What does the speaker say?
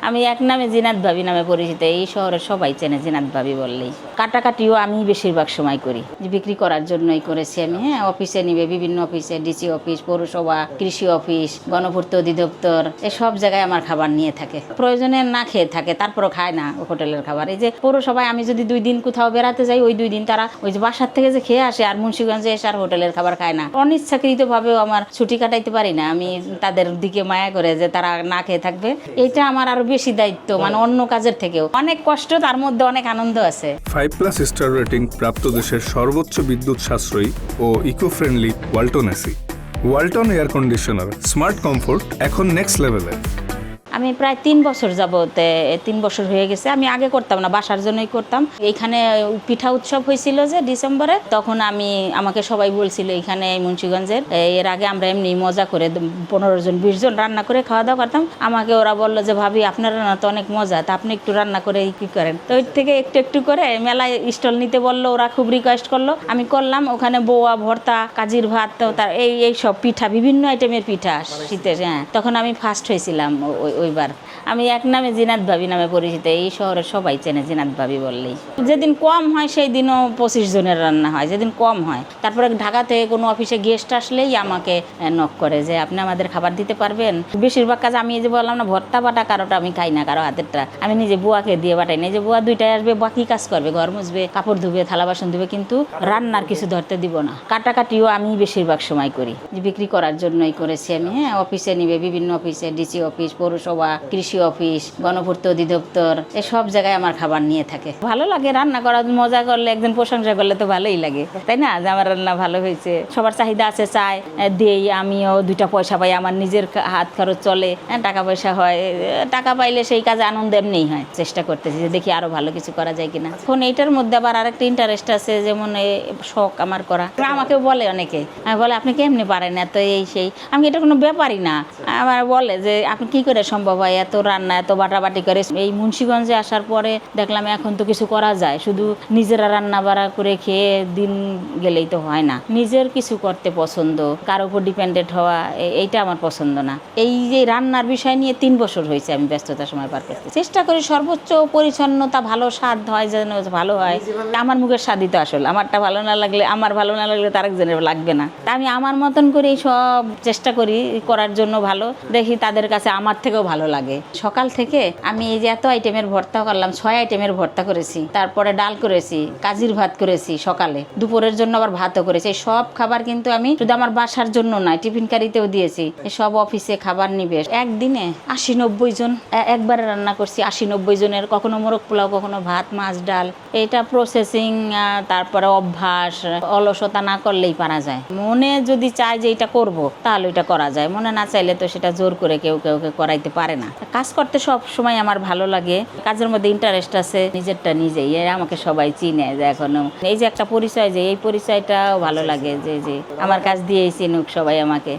আমি এক নামে জিনাত ভাবি নামে পরিচিত। এই শহরের সবাই চেনে জিনাত ভাবি বললেই। কাটাকাটিও আমি বেশিরভাগ সময় করি, যে বিক্রি করার জন্যই করেছি আমি। হ্যাঁ, অফিসে নিবে, বিভিন্ন অফিসে, ডিসি অফিস, পৌরসভা, কৃষি অফিস, গণপূর্ত অধিদপ্তর, সব জায়গায় আমার খাবার নিয়ে থাকে। প্রয়োজনে না খেয়ে থাকে, তারপরও খায় না হোটেলের খাবার। এই যে পৌরসভায় আমি যদি 2 দিন কোথাও বেড়াতে যাই, ওই 2 দিন তারা ওই যে বাসার থেকে যে খেয়ে আসে, আর মুন্সিগঞ্জে এসে আর হোটেলের খাবার খায় না। অনিচ্ছাকৃতভাবেও আমার ছুটি কাটাইতে পারি না, আমি তাদের দিকে মায়া করে যে তারা না খেয়ে থাকবে। এইটা আমার আরো বেশি দায়িত্ব, মানে অন্য কাজের থেকেও অনেক কষ্ট, তার মধ্যে অনেক আনন্দ আছে। 5+ স্টার রেটিং প্রাপ্ত দেশের সর্বোচ্চ বিদ্যুৎ সাশ্রয়ী ও eco friendly Walton AC. Walton air conditioner, smart comfort এখন নেক্সট লেভেলে। আমি প্রায় 3 বছর যাবতে, 3 বছর হয়ে গেছে। আমি আগে করতাম না, বাসার জন্যই করতাম। এইখানে পিঠা উৎসব হয়েছিল যে ডিসেম্বরে, তখন আমাকে সবাই বলছিল এইখানে মুন্সিগঞ্জের, এর আগে আমরা এমনি মজা করে 15 জন 20 জন রান্না করে খাওয়া দাওয়া করতাম। আমাকে ওরা বললো যে ভাবি আপনার রান্না তো অনেক মজা, তা আপনি একটু রান্না করে কি করেন। তো ওই থেকে একটু একটু করে মেলায় স্টল নিতে বললো, ওরা খুব রিকোয়েস্ট করলো, আমি করলাম। ওখানে বউয়া ভর্তা, কাজির ভাত, তো তার এই সব পিঠা, বিভিন্ন আইটেমের পিঠা শীতের। হ্যাঁ, তখন আমি ফার্স্ট হয়েছিলাম ওইবার। আমি এক নামে জিনাত ভাবি নামে পরিচিত। এই শহরের সবাই চেনে জিনাত ভাবি বললেই। যেদিন কম হয় সেই দিনও 25 জনের রান্না হয়, যেদিন কম হয়। তারপরে ঢাকা থেকে কোনো অফিসে গেস্ট আসলেই আমাকে নক করে যে আপনি আমাদের খাবার দিতে পারবেন। বেশিরভাগ কাজ আমি এই যে বললাম না, ভর্তা বাটা কারোটা আমি খাই না, কারো হাতেরটা আমি নিজে বুয়াকে দিয়ে বাটাই না। যে বুয়া 2টায় আসবে, বাকি কাজ করবে, ঘর মুছবে, কাপড় ধুবে, থালা বাসন ধুবে, কিন্তু রান্নার কিছু ধরতে দিব না। কাটাকাটিও আমি বেশিরভাগ সময় করি, যে বিক্রি করার জন্যই করেছি আমি। হ্যাঁ, অফিসে নিবে, বিভিন্ন অফিসে, ডিসি অফিস, পৌরসভা, কৃষি অফিস, গণপূর্ত অধিদপ্তর, সব জায়গায় আমার খাবার নিয়ে থাকে। ভালো লাগে রান্না করা, মজা করলে, একদিন প্রশংসা করলে তো ভালোই লাগে, তাই না? যে আমার রান্না ভালো হয়েছে। সবার চাহিদা আছে, চায়, দেই, আমিও 2টা পয়সা পাই, আমার নিজের হাত খরচ চলে, টাকা পয়সা হয়। টাকা পাইলে সেই কাজে আনন্দ এমনিই হয়। চেষ্টা করতেছি যে দেখি আরো ভালো কিছু করা যায় কিনা। এখন এইটার মধ্যে আবার আরেকটা ইন্টারেস্ট আছে, যেমন শখ আমার করা। আমাকেও বলে অনেকে, বলে আপনি কেমনি পারেন এত, এই সেই। আমি এটা কোনো ব্যাপারই না। আমার বলে যে আপনি কি করে সম্ভব হয় এত রান্না, এত বাটাবাটি করে। এই মুন্সিগঞ্জে আসার পরে দেখলাম এখন তো কিছু করা যায়, শুধু নিজেরা রান্না বাড়া করে খেয়ে দিন গেলেই তো হয় না। নিজের কিছু করতে পছন্দ, কারো উপর ডিপেন্ডেন্ট হওয়া, এইটা আমার পছন্দ না। এই যে রান্নার বিষয় নিয়ে 3 বছর হয়েছে আমি ব্যস্ততার সময় পার করতে চেষ্টা করি। সর্বোচ্চ পরিচ্ছন্নতা, ভালো স্বাদ হয়, যেন ভালো হয়। আমার মুখের স্বাদই তো আসল, আমারটা ভালো না লাগলে, আমার ভালো না লাগলে তার একজনের লাগবে না। তা আমি আমার মতন করে সব চেষ্টা করি করার জন্য, ভালো দেখি তাদের কাছে আমার থেকেও ভালো লাগে। সকাল থেকে আমি এই যে এত আইটেমের ভর্তা করলাম, 6 আইটেমের ভর্তা করেছি, তারপরে ডাল করেছি, কাজির ভাত করেছি সকালে, দুপুরের জন্য আবার ভাতও করেছি। এই সব খাবার কিন্তু আমি শুধু আমার বাসার জন্য নয়, টিফিন কারিতেও দিয়েছি। সব অফিসে খাবার নিবে। একদিনে 80-90 জন একবারে রান্না করছি, 80-90 জনের। কখনো মোরগ পোলাও, কখনো ভাত, মাছ, ডাল। এটা প্রসেসিং, তারপরে অভ্যাস, অলসতা না করলেই পারা যায়। মনে যদি চায় যে এটা করব, তাহলে এটা করা যায়। মনে না চাইলে তো সেটা জোর করে কেউ করাইতে পারে না। কাজ করতে সব সময় আমার ভালো লাগে, কাজের মধ্যে ইন্টারেস্ট আছে, নিজেরটা নিজেই। আমাকে সবাই চিনে যে এখনো এই যে একটা পরিচয়, যে এই পরিচয়টাও ভালো লাগে, যে আমার কাজ দিয়েই চিনুক সবাই আমাকে।